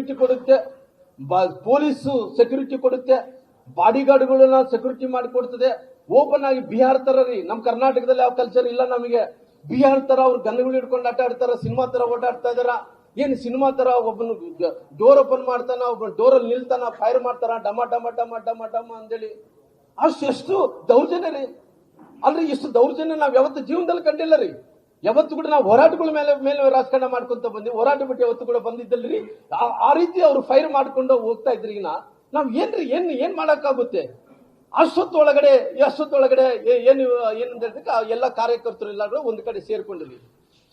Security ಕೊಡುತ್ತೆ, police security ಕೊಡುತ್ತೆ, ಬಾಡಿಗಾರ್ಡ್ಗಳನ್ನ security ಮಾಡಿಕೊಡ್ತದೆ. Open ಆಗಿ ಬಿಹಾರ್ ತರ ರೀ, ನಮ್ ಕರ್ನಾಟಕದಲ್ಲಿ ಯಾವ ಕಲ್ಚರ್ ಇಲ್ಲ ನಮಗೆ. ಬಿಹಾರ್ ತರ ಅವ್ರು ಗನ್ಗಳು ಹಿಡ್ಕೊಂಡು ಆಟ ಆಡ್ತಾರ, ಸಿನಿಮಾ ತರ ಓಡಾಡ್ತಾ ಇದಾರ. ಏನ್ ಸಿನಿಮಾ ತರ ಒಬ್ಬನು ಡೋರ್ ಓಪನ್ ಮಾಡ್ತಾನ, ಒಬ್ಬ ಡೋರಲ್ಲಿ ನಿಲ್ತಾನ, ಫೈರ್ ಮಾಡ್ತಾರ, ಡಮ ಡಮ ಡಮ ಡಮ ಡಮ ಅಂತೇಳಿ. ಎಷ್ಟು ದೌರ್ಜನ್ಯ ರೀ ಅಲ್ರಿ. ಇಷ್ಟು ದೌರ್ಜನ್ಯ ನಾವ್ ಯಾವತ್ತು ಜೀವನದಲ್ಲಿ ಕಂಡಿಲ್ಲ ರೀ. ಯಾವತ್ತು ಕೂಡ ನಾವು ಹೋರಾಟಗಳ ಮೇಲೆ ರಾಜಕಾರಣ ಮಾಡ್ಕೊಂತ ಬಂದ್ವಿ, ಹೋರಾಟ ಬಿಟ್ಟು ಯಾವತ್ತು ಕೂಡ ಬಂದಿದ್ದಲ್ರಿ. ಆ ರೀತಿ ಅವ್ರು ಫೈರ್ ಮಾಡ್ಕೊಂಡು ಹೋಗ್ತಾ ಇದ್ರಿ. ನಾವ್ ಏನ್ ಮಾಡಕ್ಕಾಗುತ್ತೆ? ಅಷ್ಟೊತ್ತೊಳಗಡೆ ಏನು ಏನಂತ ಎಲ್ಲ ಕಾರ್ಯಕರ್ತರು ಎಲ್ಲರೂ ಒಂದು ಕಡೆ ಸೇರ್ಕೊಂಡಿದ್ವಿ.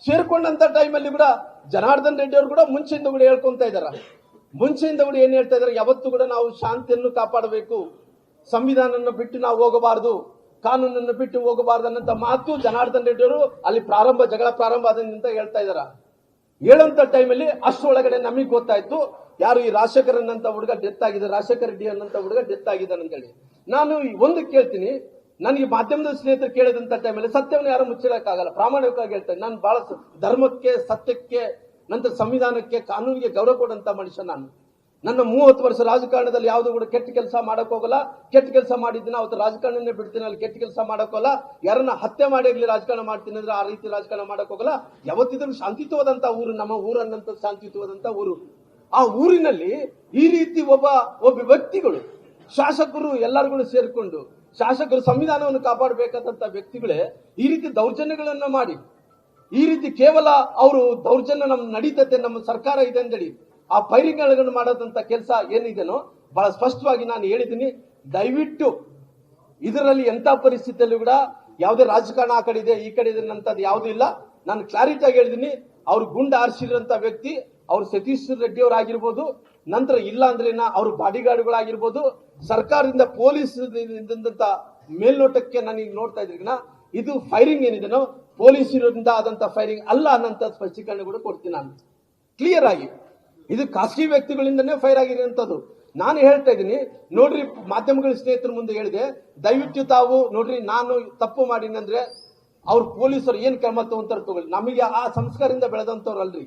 ಸೇರ್ಕೊಂಡಂತ ಟೈಮಲ್ಲಿ ಕೂಡ ಜನಾರ್ದನ್ ರೆಡ್ಡಿ ಅವರು ಕೂಡ ಮುಂಚೆಯಿಂದ ಕೂಡ ಹೇಳ್ಕೊಂತ ಇದಾರ. ಮುಂಚೆಯಿಂದ ಕೂಡ ಏನ್ ಹೇಳ್ತಾ ಇದಾರೆ, ಯಾವತ್ತು ಕೂಡ ನಾವು ಶಾಂತಿಯನ್ನು ಕಾಪಾಡಬೇಕು, ಸಂವಿಧಾನವನ್ನು ಬಿಟ್ಟು ನಾವು ಹೋಗಬಾರದು, ಕಾನೂನನ್ನು ಬಿಟ್ಟು ಹೋಗಬಾರದು ಅನ್ನಂತ ಮಾತು ಜನಾರ್ದನ್ ರೆಡ್ಡಿ ಅವರು ಅಲ್ಲಿ ಜಗಳ ಪ್ರಾರಂಭ ಆದಂತ ಹೇಳ್ತಾ ಇದಾರ. ಹೇಳಂತ ಟೈಮಲ್ಲಿ ಅಷ್ಟೊಳಗಡೆ ನಮಗೆ ಗೊತ್ತಾಯ್ತು ಯಾರು ಈ ರಾಜಶೇಖರನ್ ಅಂತ ಹುಡುಗ ಡೆತ್ ಆಗಿದೆ, ರಾಜಶೇಖರ ರೆಡ್ಡಿ ಅನ್ನಂತ ಹುಡುಗ ಡೆತ್ ಆಗಿದ್ದಾನೆ ಅಂತೇಳಿ. ನಾನು ಒಂದು ಕೇಳ್ತೀನಿ, ನನಗೆ ಮಾಧ್ಯಮದ ಸ್ನೇಹಿತರು ಕೇಳಿದಂತ ಟೈಮಲ್ಲಿ ಸತ್ಯವನ್ನು ಯಾರು ಮುಚ್ಚಳಕ್ಕಾಗಲ್ಲ, ಪ್ರಾಮಾಣಿಕವಾಗಿ ಹೇಳ್ತೇನೆ. ನಾನು ಬಹಳ ಧರ್ಮಕ್ಕೆ, ಸತ್ಯಕ್ಕೆ, ನಂತರ ಸಂವಿಧಾನಕ್ಕೆ, ಕಾನೂನಿಗೆ ಗೌರವ ಕೊಡಂತ ಮನುಷ್ಯ ನಾನು. ನನ್ನ 30 ವರ್ಷ ರಾಜಕಾರಣದಲ್ಲಿ ಯಾವ್ದು ಕೂಡ ಕೆಟ್ಟ ಕೆಲಸ ಮಾಡಕ್ ಹೋಗಲ್ಲ. ಕೆಟ್ಟ ಕೆಲಸ ಮಾಡಿದ್ದೀನಿ ಅವತ್ತು ರಾಜಕಾರಣನೇ ಬಿಡ್ತೀನಿ, ಅಲ್ಲಿ ಕೆಟ್ಟ ಕೆಲಸ ಮಾಡಕ್ ಹೋಗಲ್ಲ. ಯಾರನ್ನ ಹತ್ಯೆ ಮಾಡಿ ರಾಜಕಾರಣ ಮಾಡ್ತೀನಿ ಅಂದ್ರೆ ಆ ರೀತಿ ರಾಜಕಾರಣ ಮಾಡಕ್ ಹೋಗಲ್ಲ. ಯಾವತ್ತಿದ್ರೂ ಶಾಂತಿಯುತವಾದಂತ ಊರು ನಮ್ಮ ಊರನ್ನಂತ, ಶಾಂತಿಯುತವಾದಂತ ಊರು. ಆ ಊರಿನಲ್ಲಿ ಈ ರೀತಿ ಒಬ್ಬ ವ್ಯಕ್ತಿಗಳು, ಶಾಸಕರು ಎಲ್ಲರಿಗೂ ಸೇರ್ಕೊಂಡು, ಶಾಸಕರು ಸಂವಿಧಾನವನ್ನು ಕಾಪಾಡಬೇಕಾದಂತ ವ್ಯಕ್ತಿಗಳೇ ಈ ರೀತಿ ದೌರ್ಜನ್ಯಗಳನ್ನ ಮಾಡಿ, ಈ ರೀತಿ ಕೇವಲ ಅವರು ದೌರ್ಜನ್ಯ ನಮ್ ನಡೀತತೆ, ನಮ್ಮ ಸರ್ಕಾರ ಇದೆ ಅಂತೇಳಿ ಆ ಫೈರಿಂಗ್ಗಳನ್ನು ಮಾಡೋದಂತ ಕೆಲಸ ಏನಿದೆನೋ ಬಹಳ ಸ್ಪಷ್ಟವಾಗಿ ನಾನು ಹೇಳಿದ್ದೀನಿ. ದಯವಿಟ್ಟು ಇದರಲ್ಲಿ ಎಂತ ಪರಿಸ್ಥಿತಿಯಲ್ಲೂ ಕೂಡ ಯಾವುದೇ ರಾಜಕಾರಣ ಆ ಕಡೆ ಇದೆ ಈ ಕಡೆ ಇದೆ ಅಂತದ್ದು ಯಾವುದೂ ಇಲ್ಲ. ನಾನು ಕ್ಲಾರಿಟಿ ಆಗಿ ಹೇಳಿದ್ದೀನಿ. ಅವ್ರು ಗುಂಡು ಆರಿಸಿರಂತ ವ್ಯಕ್ತಿ ಅವ್ರು ಸತೀಶ್ ರೆಡ್ಡಿ ಅವರಾಗಿರ್ಬೋದು, ನಂತರ ಇಲ್ಲ ಅಂದ್ರೆ ಅವ್ರ ಬಾಡಿಗಾರ್ಡ್ಗಳಾಗಿರ್ಬೋದು, ಸರ್ಕಾರದಿಂದ ಪೊಲೀಸ್ ಮೇಲ್ನೋಟಕ್ಕೆ ನನಗೆ ನೋಡ್ತಾ ಇದ್ರಿಗಿನ ಇದು ಫೈರಿಂಗ್ ಏನಿದೆನೋ ಪೊಲೀಸರಿಂದ ಆದಂತ ಫೈರಿಂಗ್ ಅಲ್ಲ ಅನ್ನಂತ ಸ್ಪಷ್ಟೀಕರಣ ಕೂಡ ಕೊಡ್ತೀನಿ ನಾನು ಕ್ಲಿಯರ್ ಆಗಿ. ಇದು ಖಾಸಗಿ ವ್ಯಕ್ತಿಗಳಿಂದನೇ ಫೈರ್ ಆಗಿರುವಂತದ್ದು. ನಾನು ಹೇಳ್ತಾ ಇದ್ದೀನಿ ನೋಡ್ರಿ, ಮಾಧ್ಯಮಗಳ ಸ್ನೇಹಿತರ ಮುಂದೆ ಹೇಳಿದೆ, ದಯವಿಟ್ಟು ತಾವು ನೋಡ್ರಿ, ನಾನು ತಪ್ಪು ಮಾಡಿನಿ ಅಂದ್ರೆ ಅವ್ರ ಪೊಲೀಸರು ಏನ್ ಕ್ರಮ ತಗೊಂತಾರ ತಗೊಳ್ಳಿ. ನಮಗೆ ಆ ಸಂಸ್ಕಾರದಿಂದ ಬೆಳೆದಂತವ್ರು ಅಲ್ರಿ,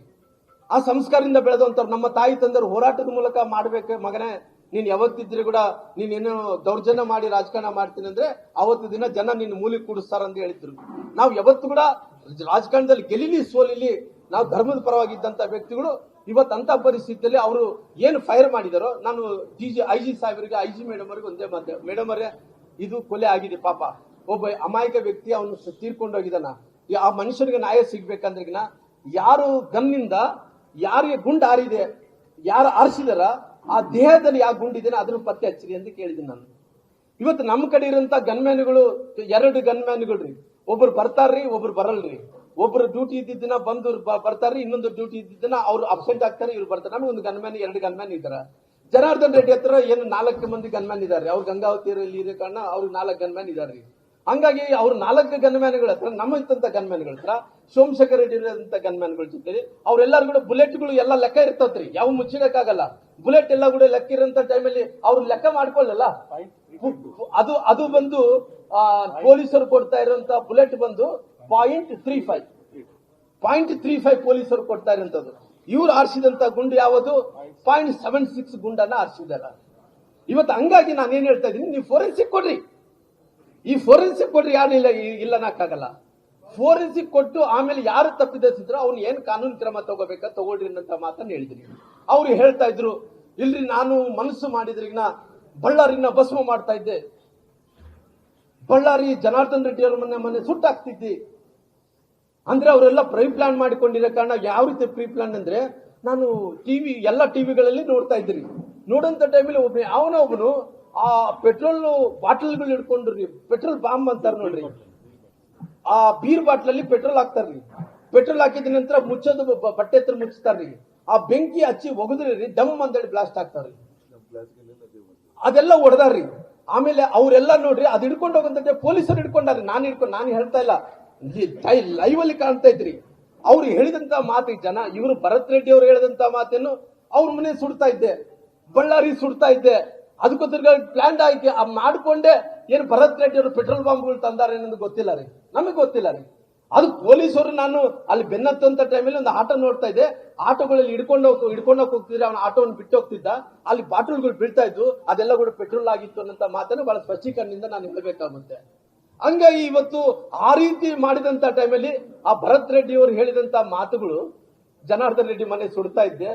ಆ ಸಂಸ್ಕಾರದಿಂದ ಬೆಳೆದಂತವ್ರು. ನಮ್ಮ ತಾಯಿ ತಂದೆಯವರು ಹೋರಾಟದ ಮೂಲಕ ಮಾಡ್ಬೇಕು, ಮಗನೇ ನೀನ್ ಯಾವತ್ತಿದ್ರಿ ಕೂಡ ನೀನೇನು ದೌರ್ಜನ್ಯ ಮಾಡಿ ರಾಜಕಾರಣ ಮಾಡ್ತೀನಿ ಅಂದ್ರೆ ಅವತ್ತು ದಿನ ಜನ ನಿನ್ನ ಮೂಲಿಗೆ ಕೂಡಿಸ್ತಾರ ಅಂತ ಹೇಳಿದ್ರು. ನಾವು ಯಾವತ್ತು ಕೂಡ ರಾಜಕಾರಣದಲ್ಲಿ ಗೆಲಿಲಿ ಸೋಲಿಲಿ ನಾವು ಧರ್ಮದ ಪರವಾಗಿದ್ದಂತ ವ್ಯಕ್ತಿಗಳು ಇವತ್ತಂತ ಪರಿಸ್ಥಿತಿಯಲ್ಲಿ ಅವರು ಏನು ಫೈರ್ ಮಾಡಿದಾರೋ, ನಾನು ಐಜಿ ಸಾಹೇಬರಿಗೆ, ಐಜಿ ಮೇಡಮ್ ಅವರಿಗೆ ಒಂದೇ ಮಾತು, ಮೇಡಮ್ ಅವರೇ ಇದು ಕೊಲೆ ಆಗಿದೆ, ಪಾಪ ಒಬ್ಬ ಅಮಾಯಕ ವ್ಯಕ್ತಿ ಅವನು ತೀರ್ಕೊಂಡೋಗಿದ್ದಾನ. ಆ ಮನುಷ್ಯನಿಗೆ ನ್ಯಾಯ ಸಿಗ್ಬೇಕಂದ್ರಿಗಿನ ಯಾರು ಗನ್ನಿಂದ ಯಾರಿಗೆ ಗುಂಡು ಹಾರಿದೆ, ಯಾರು ಆರಿಸಿದಾರ ಆ ದೇಹದಲ್ಲಿ ಯಾವ ಗುಂಡಿದೆ ಅದನ್ನು ಪತ್ತೆ ಹಚ್ಚಿರಿ ಅಂತ ಕೇಳಿದ್ದೀನಿ ನಾನು. ಇವತ್ತು ನಮ್ಮ ಕಡೆ ಇರೋಂತ ಗನ್ಮ್ಯಾನ್ಗಳು 2 ಗನ್ಮ್ಯಾನ್ಗಳ್ರಿ, ಒಬ್ರು ಬರ್ತಾರ್ರಿ, ಒಬ್ರು ಬರಲ್ರಿ. ಒಬ್ರು ಡ್ಯೂಟಿ ಇದ್ದಿದ್ದನ್ನ ಬಂದು ಬರ್ತಾರ್ರಿ, ಇನ್ನೊಂದು ಡ್ಯೂಟಿ ಇದ್ದಿದ್ದನ್ನ ಅವ್ರು ಅಬ್ಸೆಂಟ್ ಆಗ್ತಾರೆ, ಇವ್ರು ಬರ್ತಾರೆ. ನಮ್ಗೆ ಒಂದು ಗನ್ಮ್ಯಾನ್ 2 ಗನ್ಮ್ಯಾನ್ ಇದಾರ. ಜನಾರ್ದನ್ ರೆಡ್ಡಿ ಹತ್ರ ಏನು 4 ಮಂದಿ ಗನ್ಮ್ಯಾನ್ ಇದಾರೆ. ಅವ್ರು ಗಂಗಾವತಿಯಲ್ಲಿ ಇರೋ ಕಾರಣ ಅವ್ರಿಗೆ 4 ಗನ್ಮ್ಯಾನ್ ಇದಾರ್ರಿ. ಹಂಗಾಗಿ ಅವ್ರು 4 ಗನ್ಮ್ಯಾನ್ಗಳ ಹತ್ರ, ನಮ್ಮಂತ ಗನ್ಮ್ಯಾನ್ಗಳ ಹತ್ರ, ಸೋಮಶೇಖರ್ ರೆಡ್ಡಿ ಇರೋಂತ ಗನ್ಮ್ಯಾನ್ಗಳ ಜೊತೆ ಅವರೆಲ್ಲರೂ ಕೂಡ ಬುಲೆಟ್ಗಳು ಎಲ್ಲ ಲೆಕ್ಕ ಇರ್ತತ್ರಿ, ಯಾವ ಮುಚ್ಚಿಡಕ್ಕಾಗಲ್ಲ. ಬುಲೆಟ್ ಎಲ್ಲ ಕೂಡ ಲೆಕ್ಕ ಇರೋಂತ ಟೈಮಲ್ಲಿ ಅವ್ರು ಲೆಕ್ಕ ಮಾಡ್ಕೊಳ್ಳಲ್ಲ. ಅದು ಬಂದು ಪೊಲೀಸರು ಕೊಡ್ತಾ ಇರುವಂತ ಬುಲೆಟ್ ಬಂದು 0.35 ಪೊಲೀಸರು ಕೊಡ್ತಾ ಇರುವಂತದ್ದು. ಇವ್ರು ಆರಿಸಿದಂತ ಗುಂಡು ಯಾವುದು 0.76 ಗುಂಡನ್ನ ಆರಿಸಿದಾರ ಇವತ್ತು. ಹಂಗಾಗಿ ನಾನೇನ್ ಹೇಳ್ತಾ ಇದ್ದೀನಿ, ನೀವು ಫೋರೆನ್ಸಿಕ್ ಕೊಡ್ರಿ, ಈ ಫೋರೆನ್ಸಿಕ್ ಕೊಡ್ರಿ, ಯಾರಿಲ್ಲ ಇಲ್ಲನಕ್ಕಾಗಲ್ಲ. ಫೋರೆನ್ಸಿಕ್ ಕೊಟ್ಟು ಆಮೇಲೆ ಯಾರು ತಪ್ಪಿದ್ರು ಅವ್ನು ಏನ್ ಕಾನೂನು ಕ್ರಮ ತಗೋಬೇಕಾ ತಗೊಳ್ರಿ ಅನ್ನಂತ ಮಾತನ್ನ ಹೇಳಿದ್ರಿ. ಅವ್ರು ಹೇಳ್ತಾ ಇದ್ರು, ಇಲ್ರಿ ನಾನು ಮನಸ್ಸು ಮಾಡಿದ್ರಿಗಿನ ಬಳ್ಳಾರಿನ ಭಸ್ಮ ಮಾಡ್ತಾ ಇದ್ದೆ, ಬಳ್ಳಾರಿ ಜನಾರ್ದನ್ ರೆಡ್ಡಿ ಅವ್ರ ಮೊನ್ನೆ ಸುಟ್ಟಾಕ್ತಿದ್ದಿ ಅಂದ್ರೆ ಅವರೆಲ್ಲ ಪ್ರೀ ಪ್ಲಾನ್ ಮಾಡಿಕೊಂಡಿರೋ ಕಾರಣ. ಯಾವ ರೀತಿ ಪ್ರೀ ಪ್ಲಾನ್ ಅಂದ್ರೆ, ನಾನು ಎಲ್ಲ ಟಿವಿಗಳಲ್ಲಿ ನೋಡ್ತಾ ಇದ್ರಿ. ನೋಡಂತ ಟೈಮಲ್ಲಿ ಅವನೊಬ್ಬನು ಆ ಪೆಟ್ರೋಲ್ ಬಾಟಲ್ಗಳು ಹಿಡ್ಕೊಂಡ್ರಿ, ಪೆಟ್ರೋಲ್ ಬಾಂಬ್ ಅಂತಾರ ನೋಡ್ರಿ, ಆ ಬೀರ್ ಬಾಟ್ಲಲ್ಲಿ ಪೆಟ್ರೋಲ್ ಹಾಕ್ತಾರ್ರಿ. ಪೆಟ್ರೋಲ್ ಹಾಕಿದ ನಂತರ ಮುಚ್ಚೋದು ಬಟ್ಟೆ ಹತ್ರ ಮುಚ್ತಾರ್ರಿ. ಆ ಬೆಂಕಿ ಹಚ್ಚಿ ಒಗದ್ರಿ, ಡಮ್ ಅಂತೇಳಿ ಬ್ಲಾಸ್ಟ್ ಆಗ್ತಾರ್ರಿ. ಅದೆಲ್ಲ ಹೊಡೆದಾರ್ರಿ. ಆಮೇಲೆ ಅವರೆಲ್ಲ ನೋಡ್ರಿ, ಅದು ಹಿಡ್ಕೊಂಡು ಹೋಗಂತ ಪೊಲೀಸರು ಹಿಡ್ಕೊಂಡಾರ್ರಿ. ನಾನು ಹೇಳ್ತಾ ಇಲ್ಲ, ಲೈವ್ ಅಲ್ಲಿ ಕಾಣ್ತಾ ಇದ್ರಿ. ಅವ್ರು ಹೇಳಿದಂತ ಮಾತು ಇವರು ಭರತ್ ರೆಡ್ಡಿ ಅವರು ಹೇಳಿದಂತ ಮಾತೇನು, ಅವ್ರ ಮನೆ ಸುಡ್ತಾ ಇದ್ದೆ, ಬಳ್ಳಾರಿ ಸುಡ್ತಾ ಇದ್ದೆ, ಅದಕ್ಕೋಸ್ಕರ ಪ್ಲಾನ್ ಆಗಿ ಮಾಡ್ಕೊಂಡೆ ಏನು ಭರತ್ ರೆಡ್ಡಿ ಅವರು ಪೆಟ್ರೋಲ್ ಬಾಂಬ್ಗಳು ತಂದಾರೆ ಅನ್ನೋದು ಗೊತ್ತಿಲ್ಲ ರೀ, ನಮಗೆ ಗೊತ್ತಿಲ್ಲ ರೀ. ಅದು ಪೊಲೀಸರು ನಾನು ಅಲ್ಲಿ ಬೆನ್ನತ್ತಂತ ಟೈಮಲ್ಲಿ ಒಂದು ಆಟೋ ನೋಡ್ತಾ ಇದ್ದೆ, ಆಟೋಗಳಲ್ಲಿ ಹಿಡ್ಕೊಂಡು ಹೋಗ್ತಿದ್ರೆ ಅವನ ಆಟೋವನ್ನು ಬಿಟ್ಟು ಹೋಗ್ತಿದ್ದ, ಅಲ್ಲಿ ಬಾಟಲ್ಗಳು ಬೀಳ್ತಾ ಇದ್ವು, ಅದೆಲ್ಲ ಕೂಡ ಪೆಟ್ರೋಲ್ ಆಗಿತ್ತು ಅನ್ನೋ ಮಾತನ್ನು ಬಹಳ ಸ್ಪಷ್ಟೀಕರಣದಿಂದ ನಾನು ಹೇಳಬೇಕಾಗುತ್ತೆ. ಹಂಗಾಗಿ ಇವತ್ತು ಆ ರೀತಿ ಮಾಡಿದಂತ ಟೈಮಲ್ಲಿ ಆ ಭರತ್ ರೆಡ್ಡಿ ಅವರು ಹೇಳಿದಂತ ಮಾತುಗಳು, ಜನಾರ್ದನ್ ರೆಡ್ಡಿ ಮನೆ ಸುಡ್ತಾ ಇದ್ದೆ,